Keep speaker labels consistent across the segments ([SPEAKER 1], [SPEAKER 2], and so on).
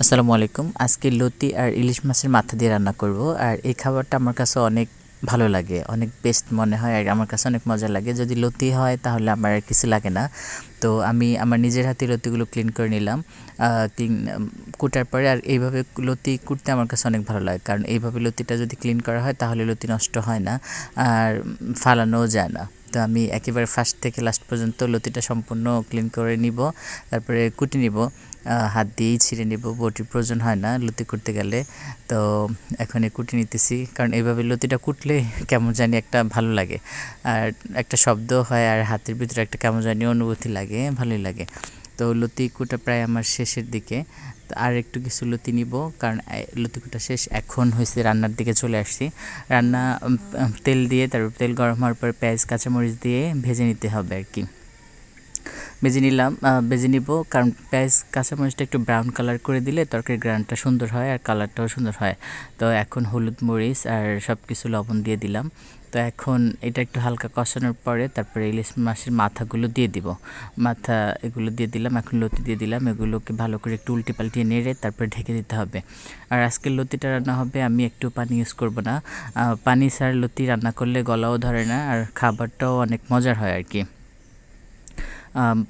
[SPEAKER 1] আসসালামু আলাইকুম। আজকে লতি আর ইলিশ মাছের মাথা দিয়ে রান্না করব। আর এই খাবারটা আমার কাছে অনেক ভালো লাগে, অনেক বেস্ট মনে হয় আর আমার কাছে অনেক মজা লাগে। যদি লতি হয় তাহলে আমার আর কিছু লাগে না। তো আমি আমার নিজের হাতে লতিগুলো ক্লিন করে নিলাম। ক্লিন কুটার পরে আর এইভাবে লতি কুটতে আমার কাছে অনেক ভালো লাগে, কারণ এইভাবে লতিটা যদি ক্লিন করা হয় তাহলে লতি নষ্ট হয় না আর ফালানোও যায় না। তো আমি একেবারে ফার্স্ট থেকে লাস্ট পর্যন্ত লতিটা সম্পূর্ণ ক্লিন করে নিব, তারপরে কুটে নিব। হাত দিয়েই ছিঁড়ে নেব, বটির প্রয়োজন হয় না লতি করতে গেলে। তো এখন কুটে নিতেছি, কারণ এইভাবে লতিটা কুটলে কেমন জানি একটা ভালো লাগে আর একটা শব্দ হয় আর হাতের ভিতরে একটা কেমন জানি অনুভূতি লাগে, ভালোই লাগে। তো লতি কুটা প্রায় আমার শেষের দিকে। আর একটু কিছু লতি নিব, কারণ লতি কুটা শেষ। এখন হয়েছে রান্নার দিকে চলে আসছি। রান্না তেল দিয়ে, তারপর তেল গরম হওয়ার পর পেঁয়াজ কাঁচামরিচ দিয়ে ভেজে নিতে হবে আর কি। ভেজে নিলাম, ভেজে নিব, কারণ পেঁয়াজ কাঁচামরিচটা একটু ব্রাউন কালার করে দিলে তরকারির গ্রানটা সুন্দর হয় আর কালারটাও সুন্দর হয়। তো এখন হলুদ মরিচ আর সব কিছু লবণ দিয়ে দিলাম। তো এখন এটা একটু হালকা কষানোর পরে তারপরে ইলিশ মাছের মাথাগুলো দিয়ে দিব। মাথা এগুলো দিয়ে দিলাম, এখন লতি দিয়ে দিলাম। এগুলোকে ভালো করে একটু উল্টে পাল্টিয়ে নেড়ে তারপরে ঢেকে দিতে হবে। আর আজকের লতিটা রান্না হবে, আমি একটু পানি ইউজ করব না। পানি ছাড়া লতি রান্না করলে গলাও ধরে না আর খাবারটাও অনেক মজার হয় আর কি।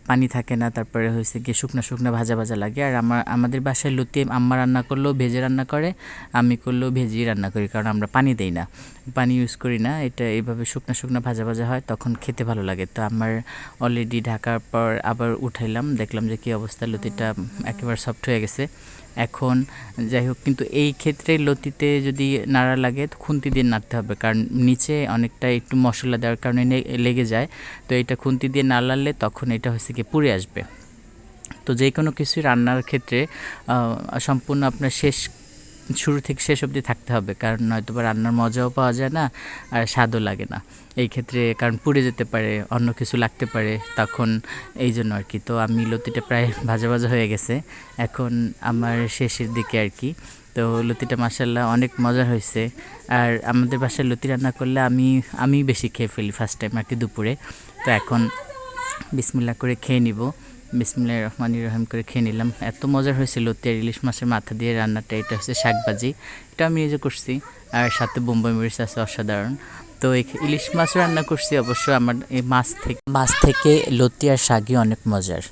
[SPEAKER 1] পানি থাকে না, তারপরে হয়েছে গিয়ে শুকনো শুকনো ভাজা ভাজা লাগে। আর আমাদের বাসায় লতি আম্মা রান্না করলেও ভেজে রান্না করে, আমি করলেও ভেজেই রান্না করি, কারণ আমরা পানি দেই না, পানি ইউজ করি না। এটা এইভাবে শুকনো শুকনো ভাজা ভাজা হয়, তখন খেতে ভালো লাগে। তো আমার অলরেডি ঢাকার পর আবার উঠাইলাম, দেখলাম যে কী অবস্থা, লতিটা একেবারে সফট হয়ে গেছে। এখন যাই হোক, কিন্তু এই ক্ষেত্রে লতিতে যদি নাড়া লাগে তো খুন্তি দিয়ে নাড়তে হবে, কারণ নিচে অনেকটা একটু মশলা দেওয়ার কারণে লেগে যায়। তো এটা খুন্তি দিয়ে না নাড়লে তখন এটা হচ্ছে কি পুড়ে আসবে। তো যে কোনো কিছু রান্নার ক্ষেত্রে সম্পূর্ণ আপনার শুরু থেকে শেষ অবধি থাকতে হবে, কারণ নয়তোবা রান্নার মজাও পাওয়া যায় না আর স্বাদও লাগে না এই ক্ষেত্রে, কারণ পুড়ে যেতে পারে, অন্য কিছু লাগতে পারে তখন, এই জন্য আর কি। তো আমি লতিটা প্রায় ভাজা ভাজা হয়ে গেছে, এখন আমার শেষের দিকে আর কি। তো লতিটা মাশাআল্লাহ অনেক মজার হয়েছে। আর আমাদের বাসায় লতি রান্না করলে আমি বেশি খেয়ে ফেলি ফার্স্ট টাইম আর কি দুপুরে। তো এখন বিসমিল্লাহ করে খেয়ে নিব। বিসমিল্লাহির রহমানির রহিম করে খেয়ে নিলাম। এত মজার হয়েছিল লতি আর ইলিশ মাছের মাথা দিয়ে রান্নাটা। এটা হচ্ছে শাকভাজি, এটা আমি নিজে করছি আর সাথে বোম্বাই মরিচ আছে অসাধারণ। তো এই ইলিশ মাছ রান্না করছি অবশ্য। আমার এই মাছ থেকে লতি আর শাকই অনেক মজার।